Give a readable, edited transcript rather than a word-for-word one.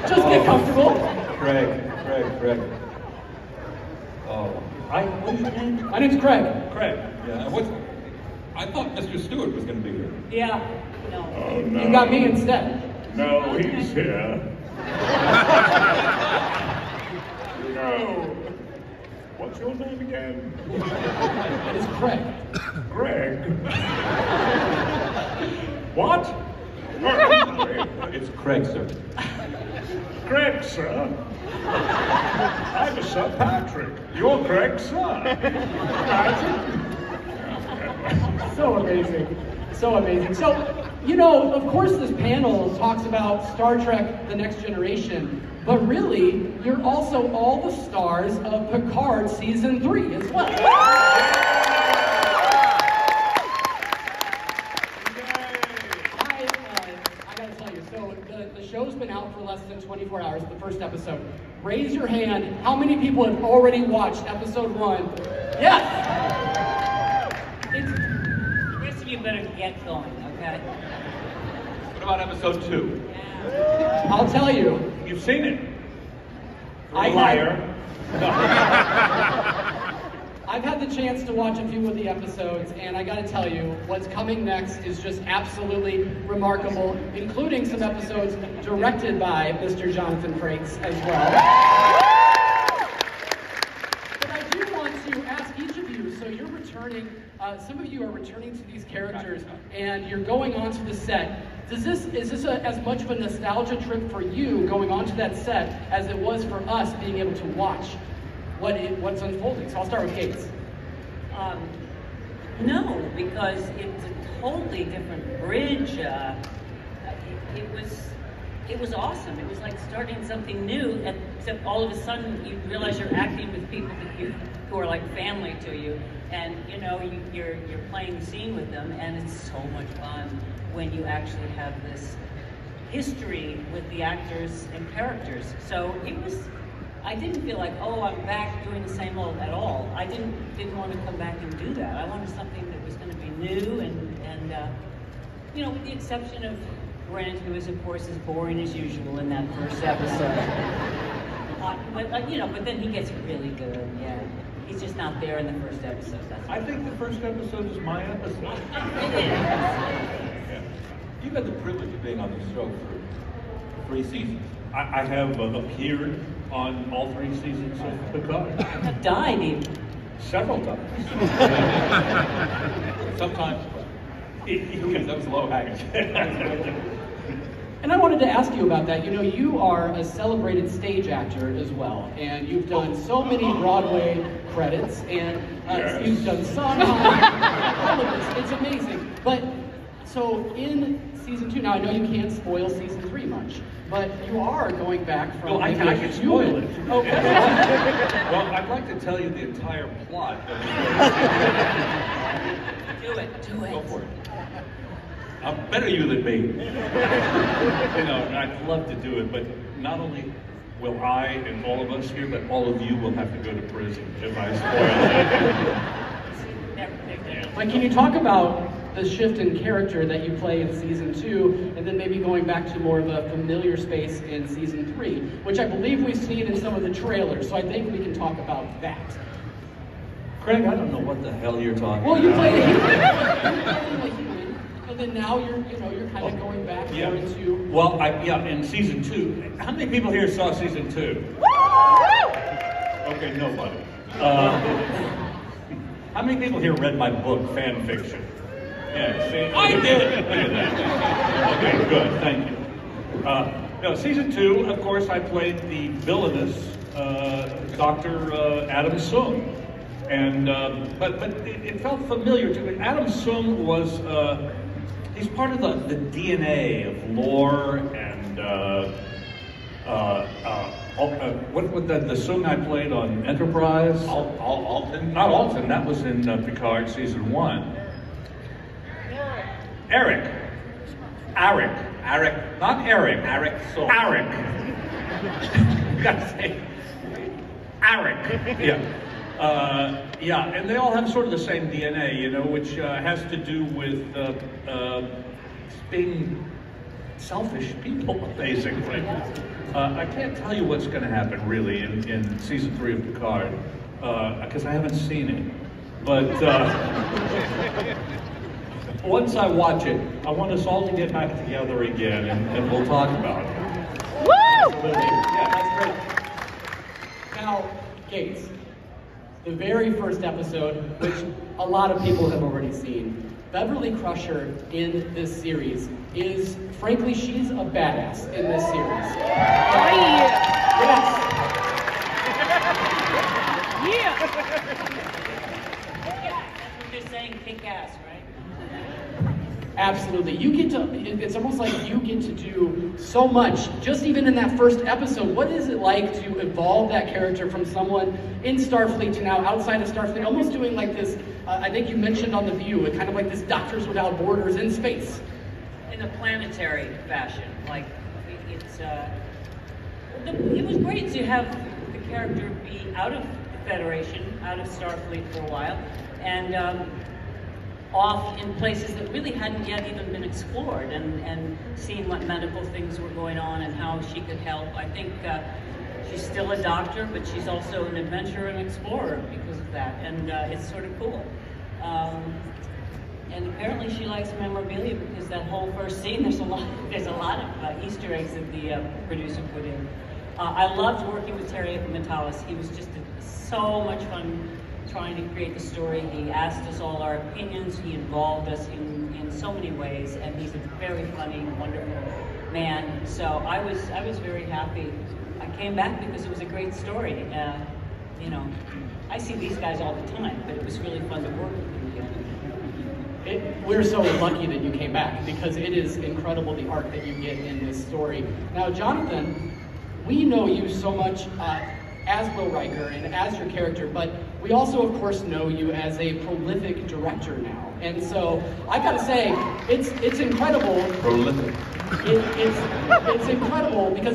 Just get comfortable. Craig. Oh, what's your name? My name's Craig. Craig. Yeah. I thought Mr. Stewart was going to be here. Yeah. No. Oh, no. You got me instead. No, he's here. No. What's your name again? It's Craig. Greg. What? It's Craig, sir. Greg, sir. I'm Sir Patrick. You're Greg, sir. So amazing. So amazing. So, you know, of course this panel talks about Star Trek The Next Generation, but really, you're also all the stars of Picard Season 3 as well. I gotta tell you, so the show's been out for less than 24 hours, the first episode. Raise your hand, how many people have already watched episode 1? Yes! The rest of you better get going, okay? What about episode 2? I'll tell you. You've seen it. Liar. I've had the chance to watch a few of the episodes, and I gotta tell you, what's coming next is just absolutely remarkable, including some episodes directed by Mr. Jonathan Frakes as well. But I do want to ask each of you, so you're returning, some of you are returning to these characters, and you're going onto the set. Is this as much of a nostalgia trip for you going onto that set as it was for us being able to watch what's unfolding? So I'll start with Gates. No, because it's a totally different bridge. It was awesome. It was like starting something new, except all of a sudden you realize you're acting with people who are like family to you, and you know you're playing the scene with them, and it's so much fun when you actually have this history with the actors and characters. So I didn't feel like, oh, I'm back doing the same old at all. I didn't want to come back and do that. I wanted something that was going to be new and you know, with the exception of Brent, who is of course as boring as usual in that first episode. But you know, but then he gets really good. Yeah, he's just not there in the first episode. I think the first episode is my episode. You've had the privilege of being on the show for 3 seasons. I have appeared on all 3 seasons of Picard. I've died even. Several times. Sometimes, because that was low hanging. And I wanted to ask you about that. You know, you are a celebrated stage actor as well, and you've done so many Broadway credits, and Yes. you've done Sondheim, all of this. It's amazing. But so in season 2, now I know you can't spoil season 3 much, but you are going back from. No, I can spoil it. Okay. Well, I'd like to tell you the entire plot. Do it. Go for it. Better you than me. You know, I'd love to do it, but not only will I and all of us here, but all of you will have to go to prison if I spoil it. But can you talk about the shift in character that you play in season 2, and then maybe going back to more of a familiar space in season 3, which I believe we've seen in some of the trailers, so I think we can talk about that. Craig, I don't know what the hell you're talking Well, about. you played a human, and then now you're kind of going back more into. Well, in season 2. How many people here saw season 2? Okay, nobody. How many people here read my book, Fan Fiction? Yeah, see? I did! Look at that. Okay, good, thank you. No, season 2, of course, I played the villainous Dr. Adam Sung. And, but it felt familiar to me. Adam Sung was, he's part of the DNA of lore and, what the Sung I played on Enterprise? Alton? Not Alton, that was in Picard season 1. Eric. Not Eric. Sung. Eric. You gotta say Eric. Yeah. Yeah, and they all have sort of the same DNA, you know, which has to do with being selfish people, basically. I can't tell you what's going to happen, really, in season 3 of Picard, because I haven't seen it. But once I watch it, I want us all to get back together again, and we'll talk about it. Absolutely. Yeah, that's great. Now, Gates, the very first episode, which a lot of people have already seen, Beverly Crusher in this series is, frankly, she's a badass in this series. Yes. That's what they're saying, kick ass, right? Absolutely. You get to, it's almost like you get to do so much, just even in that first episode. What is it like to evolve that character from someone in Starfleet to now outside of Starfleet, almost doing like this, I think you mentioned on The View, kind of like this Doctors Without Borders in space? In a planetary fashion. Like, it was great to have the character be out of the Federation, out of Starfleet for a while, and off in places that really hadn't yet even been explored, and seeing what medical things were going on and how she could help. I think she's still a doctor, but she's also an adventurer and explorer because of that, and it's sort of cool. And apparently she likes memorabilia, because that whole first scene, there's a lot of Easter eggs that the producer put in. I loved working with Terry Metalis. He was just so much fun trying to create the story. He asked us all our opinions. He involved us in so many ways, and he's a very funny, wonderful man. So I was very happy. I came back because it was a great story. You know, I see these guys all the time, but it was really fun to work with them again. We're so lucky that you came back, because it is incredible the arc that you get in this story. Now, Jonathan, we know you so much as Will Riker and as your character, but we also, of course, know you as a prolific director now. And so I gotta say, it's incredible. Prolific. It's incredible because